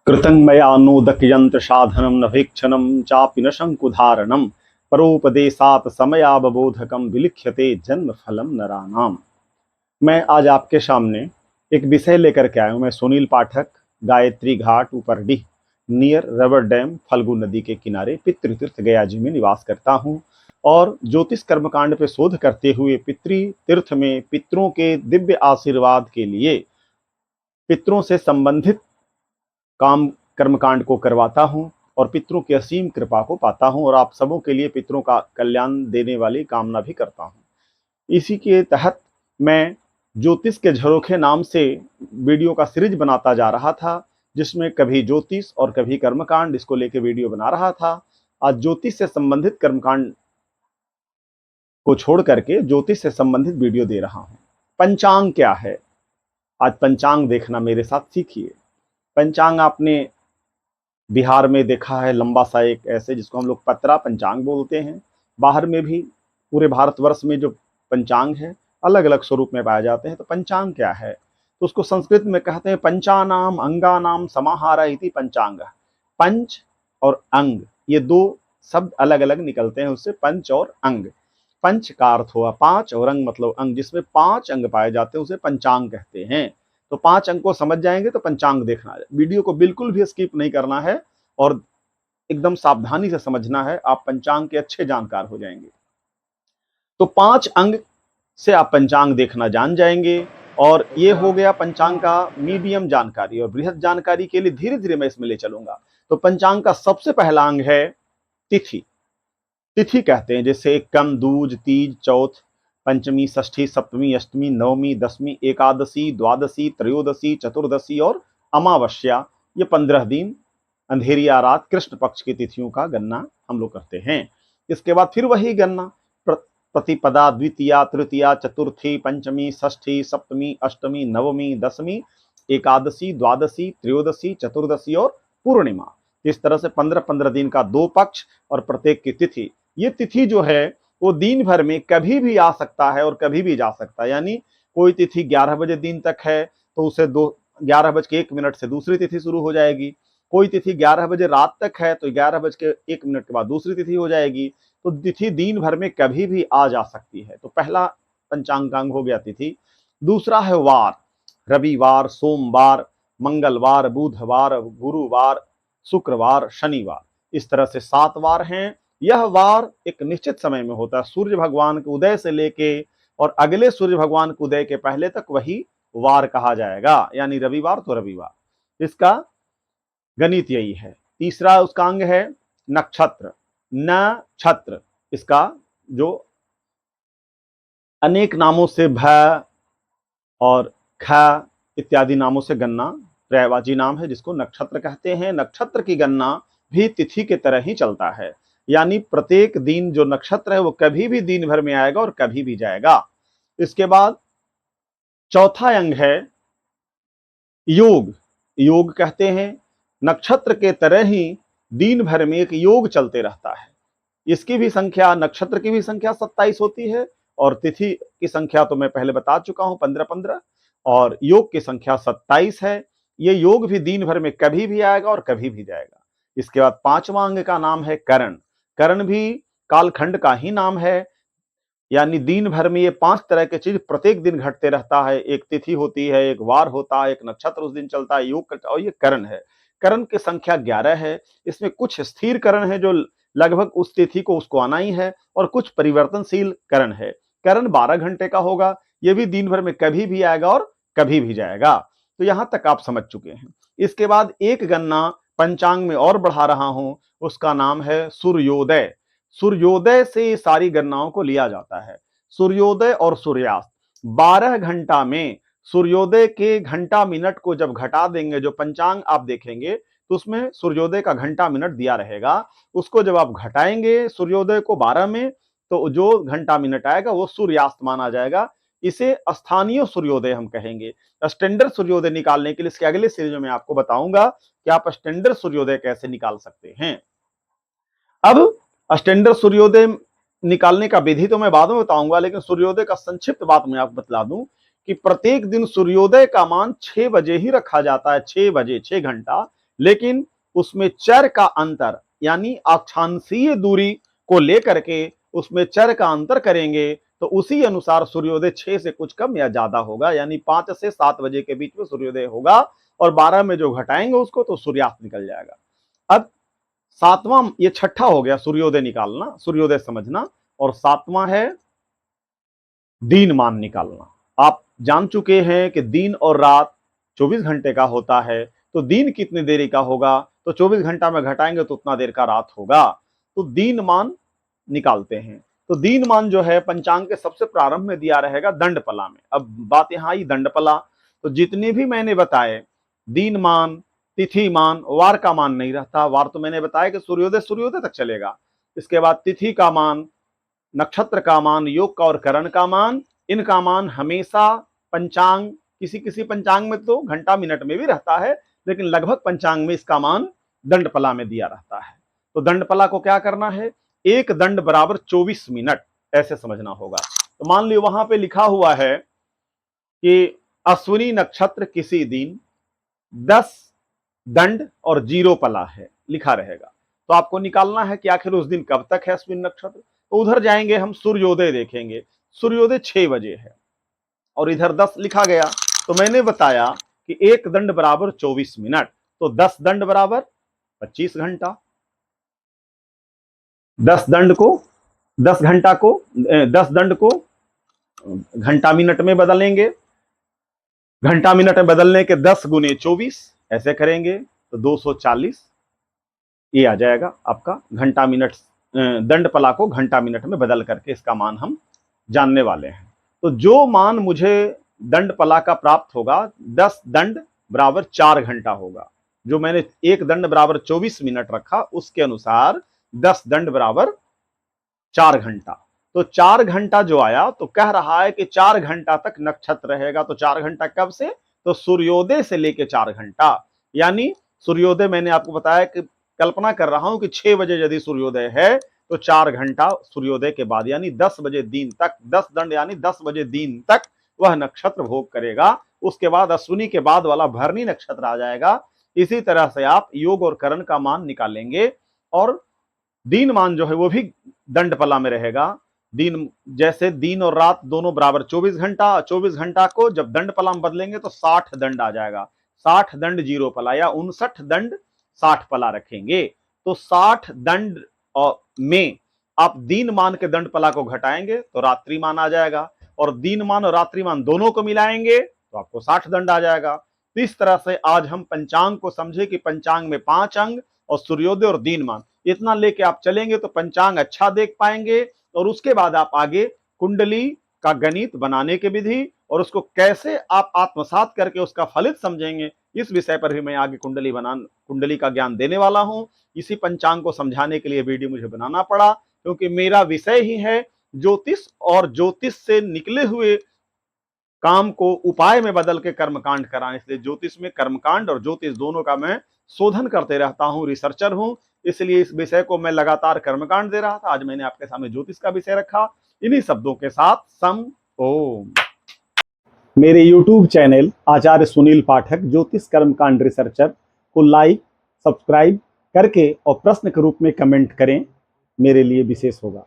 कृतं मया नोदकयंत्र साधनं नभीक्षणं चापि न शंकुधारणं परोपदेशात् समयावबोधकं विलिख्यते जन्म फलम नरानाम। मैं आज आपके सामने एक विषय लेकर के आया हूँ। मैं सुनील पाठक, गायत्री घाट ऊपरडीह नियर रबर डैम फल्गु नदी के किनारे पितृतीर्थ गया जी में निवास करता हूँ और ज्योतिष कर्मकांड पे शोध करते हुए पितृतीर्थ में पितरों के दिव्य आशीर्वाद के लिए पितरों से संबंधित काम कर्मकांड को करवाता हूं और पितरों की असीम कृपा को पाता हूं और आप सबों के लिए पितरों का कल्याण देने वाली कामना भी करता हूं। इसी के तहत मैं ज्योतिष के झरोखे नाम से वीडियो का सीरीज बनाता जा रहा था, जिसमें कभी ज्योतिष और कभी कर्मकांड इसको लेकर वीडियो बना रहा था। आज ज्योतिष से संबंधित कर्मकांड को छोड़ करके ज्योतिष से संबंधित वीडियो दे रहा हूं। पंचांग क्या है, आज पंचांग देखना मेरे साथ सीखिए। पंचांग आपने बिहार में देखा है, लंबा सा एक ऐसे जिसको हम लोग पतरा पंचांग बोलते हैं। बाहर में भी पूरे भारतवर्ष में जो पंचांग है अलग अलग स्वरूप में पाए जाते हैं। तो पंचांग क्या है, तो उसको संस्कृत में कहते हैं पंचानाम अंगानाम समाहार इति पंचांग। पंच और अंग ये दो शब्द अलग अलग निकलते हैं उससे, पंच और अंग। पंच का अर्थ हुआ पांच और अंग मतलब अंग, जिसमें पांच अंग पाए जाते हैं उसे पंचांग कहते हैं। तो पांच अंक को समझ जाएंगे तो पंचांग देखना है। वीडियो को बिल्कुल भी स्किप नहीं करना है और एकदम सावधानी से समझना है, आप पंचांग के अच्छे जानकार हो जाएंगे। तो पांच अंग से आप पंचांग देखना जान जाएंगे और ये हो गया पंचांग का मीडियम जानकारी। और बृहद जानकारी के लिए धीरे धीरे मैं इसमें ले चलूंगा। तो पंचांग का सबसे पहला अंग है तिथि। तिथि कहते हैं जैसे एकम, दूज, तीज, चौथ, पंचमी, षष्ठी, सप्तमी, अष्टमी, नवमी, दसवीं, एकादशी, द्वादशी, त्रयोदशी, चतुर्दशी और अमावस्या। ये 15 दिन अंधेरिया रात कृष्ण पक्ष की तिथियों का गणना हम लोग करते हैं। इसके बाद फिर वही गणना प्रतिपदा, द्वितीया, तृतीया, चतुर्थी, पंचमी, षष्ठी, सप्तमी, अष्टमी, नवमी, दसवीं, एकादशी, द्वादशी, त्रयोदशी, चतुर्दशी और पूर्णिमा। इस तरह से 15-15 दिन का 2 पक्ष और प्रत्येक की तिथि। ये तिथि जो है वो दिन भर में कभी भी आ सकता है और कभी भी जा सकता है। यानी कोई तिथि 11 बजे दिन तक है तो उसे 11:01 से दूसरी तिथि शुरू हो जाएगी। कोई तिथि 11 बजे रात तक है तो 11:01 के बाद दूसरी तिथि हो जाएगी। तो तिथि दिन भर में कभी भी आ जा सकती है। तो पहला पंचांगांग हो गया तिथि। दूसरा है वार, रविवार, सोमवार, मंगलवार, बुधवार, गुरुवार, शुक्रवार, शनिवार। इस तरह से 7 वार हैं। यह वार एक निश्चित समय में होता है, सूर्य भगवान के उदय से लेके और अगले सूर्य भगवान के उदय के पहले तक वही वार कहा जाएगा, यानी रविवार तो रविवार। इसका गणित यही है। तीसरा उसका अंग है नक्षत्र। नक्षत्र इसका जो अनेक नामों से भ और ख इत्यादि नामों से गणना पर्यायवाची नाम है जिसको नक्षत्र कहते हैं। नक्षत्र की गणना भी तिथि के तरह ही चलता है, यानी प्रत्येक दिन जो नक्षत्र है वो कभी भी दिन भर में आएगा और कभी भी जाएगा। इसके बाद चौथा अंग है योग। योग कहते हैं नक्षत्र के तरह ही दिन भर में एक योग चलते रहता है। इसकी भी संख्या, नक्षत्र की भी संख्या 27 होती है और तिथि की संख्या तो मैं पहले बता चुका हूं 15-15, और योग की संख्या 27 है। ये योग भी दिन भर में कभी भी आएगा और कभी भी जाएगा। इसके बाद पांचवा अंग का नाम है करण। करण भी कालखंड का ही नाम है, यानी दिन भर में ये 5 तरह के चीज प्रत्येक दिन घटते रहता है। एक तिथि होती है, एक वार होता है, एक नक्षत्र उस दिन चलता है, योग करता है और ये करण है। करण की संख्या 11 है। इसमें कुछ स्थिर करण है जो लगभग उस तिथि को उसको आना ही है और कुछ परिवर्तनशील करण है। करण 12 घंटे का होगा, ये भी दिन भर में कभी भी आएगा और कभी भी जाएगा। तो यहां तक आप समझ चुके हैं। इसके बाद एक गणना पंचांग में और बढ़ा रहा हूं, उसका नाम है सूर्योदय। सूर्योदय से सारी गणनाओं को लिया जाता है। सूर्योदय और सूर्यास्त 12 घंटा में सूर्योदय के घंटा मिनट को जब घटा देंगे, जो पंचांग आप देखेंगे तो उसमें सूर्योदय का घंटा मिनट दिया रहेगा। उसको जब आप घटाएंगे सूर्योदय को 12 में, तो जो घंटा मिनट आएगा वो सूर्यास्त माना जाएगा। इसे स्थानीय सूर्योदय हम कहेंगे। स्टैंडर्ड सूर्योदय निकालने के लिए इसके अगले सीरीज में आपको बताऊंगा कि आप स्टैंडर्ड सूर्योदय कैसे निकाल सकते हैं। अब स्टैंडर्ड सूर्योदय निकालने का विधि तो मैं बाद में बताऊंगा, लेकिन सूर्योदय का संक्षिप्त बात मैं आपको बतला दूं कि प्रत्येक दिन सूर्योदय का मान 6 बजे ही रखा जाता है। 6 बजे, 6 घंटा, लेकिन उसमें चर का अंतर यानी अक्षांशीय दूरी को लेकर के उसमें चर का अंतर करेंगे तो उसी अनुसार सूर्योदय 6 से कुछ कम या ज्यादा होगा, यानी 5 से 7 बजे के बीच में सूर्योदय होगा और 12 में जो घटाएंगे उसको तो सूर्यास्त निकल जाएगा। अब सातवां, ये छठा हो गया सूर्योदय निकालना, सूर्योदय समझना, और सातवां है दीनमान निकालना। आप जान चुके हैं कि दिन और रात 24 घंटे का होता है, तो दिन कितनी देरी का होगा, तो 24 घंटा में घटाएंगे तो उतना देर का रात होगा। तो दीनमान निकालते हैं। तो दीनमान जो है पंचांग के सबसे प्रारंभ में दिया रहेगा दंडपला में। अब बात यहां आई दंडपला, तो जितने भी मैंने बताए दीनमान, तिथिमान, वार का मान नहीं रहता। वार तो मैंने बताया कि सूर्योदय सूर्योदय तक चलेगा। इसके बाद तिथि का मान, नक्षत्र का मान, योग का और करण का मान, इनका मान हमेशा पंचांग, किसी किसी पंचांग में तो घंटा मिनट में भी रहता है, लेकिन लगभग पंचांग में इसका मान दंडपला में दिया रहता है। तो दंडपला को क्या करना है, एक दंड बराबर 24 मिनट, ऐसे समझना होगा। तो मान लो वहां पे लिखा हुआ है कि अश्विनी नक्षत्र किसी दिन 10 दंड और 0 पला है, लिखा रहेगा। तो आपको निकालना है कि आखिर उस दिन कब तक है अश्विनी नक्षत्र। तो उधर जाएंगे, हम सूर्योदय देखेंगे। सूर्योदय 6 बजे है और इधर 10 लिखा गया। तो मैंने बताया कि एक दंड बराबर 24 मिनट, तो 10 दंड बराबर 25 घंटा। 10 दंड को 10 घंटा को 10 दंड को घंटा मिनट में बदलेंगे। घंटा मिनट में बदलने के 10 गुने 24 ऐसे करेंगे तो 240 ये आ जाएगा आपका घंटा मिनट। दंड पला को घंटा मिनट में बदल करके इसका मान हम जानने वाले हैं। तो जो मान मुझे दंड पला का प्राप्त होगा, 10 दंड बराबर 4 घंटा होगा। जो मैंने एक दंड बराबर 24 मिनट रखा उसके अनुसार 10 दंड बराबर 4 घंटा। तो 4 घंटा जो आया तो कह रहा है कि 4 घंटा तक नक्षत्र रहेगा। तो 4 घंटा कब से, तो सूर्योदय से लेके 4 घंटा। यानी सूर्योदय मैंने आपको बताया कि कल्पना कर रहा हूं कि 6 बजे यदि सूर्योदय है तो 4 घंटा सूर्योदय के बाद यानी 10 बजे दिन तक, 10 दंड यानी 10 बजे दिन तक वह नक्षत्र भोग करेगा। उसके बाद अश्विनी के बाद वाला भरणी नक्षत्र आ जाएगा। इसी तरह से आप योग और करण का मान निकालेंगे और दिन मान जो है वो भी दंडपला में रहेगा। दिन जैसे दिन और रात दोनों बराबर 24 घंटा, 24 घंटा को जब दंडपला में बदलेंगे तो 60 दंड आ जाएगा। 60 दंड 0 पला या 59 दंड 60 पला रखेंगे। तो 60 दंड में आप दिन मान के दंड पला को घटाएंगे तो रात्रि मान आ जाएगा, और दिन मान और रात्रि मान दोनों को मिलाएंगे तो आपको 60 दंड आ जाएगा। तो इस तरह से आज हम पंचांग को समझे कि पंचांग में 5 अंग और सूर्योदय और दिन मान, इतना लेके आप चलेंगे तो पंचांग अच्छा देख पाएंगे। और उसके बाद आप आगे कुंडली का गणित बनाने की विधि और उसको कैसे आप आत्मसात करके उसका फलित समझेंगे, इस विषय पर भी मैं आगे कुंडली का ज्ञान देने वाला हूं। इसी पंचांग को समझाने के लिए वीडियो मुझे बनाना पड़ा, क्योंकि मेरा विषय ही है ज्योतिष, और ज्योतिष से निकले हुए काम को उपाय में बदल के कर्मकांड कराएं। इसलिए ज्योतिष में कर्मकांड और ज्योतिष दोनों का मैं शोधन करते रहता हूं, रिसर्चर हूं। इसलिए इस विषय को मैं लगातार कर्मकांड दे रहा था, आज मैंने आपके सामने ज्योतिष का विषय रखा। इन्हीं शब्दों के साथ सम ओम। मेरे YouTube चैनल आचार्य सुनील पाठक ज्योतिष कर्मकांड रिसर्चर को लाइक सब्सक्राइब करके और प्रश्न के रूप में कमेंट करें, मेरे लिए विशेष होगा।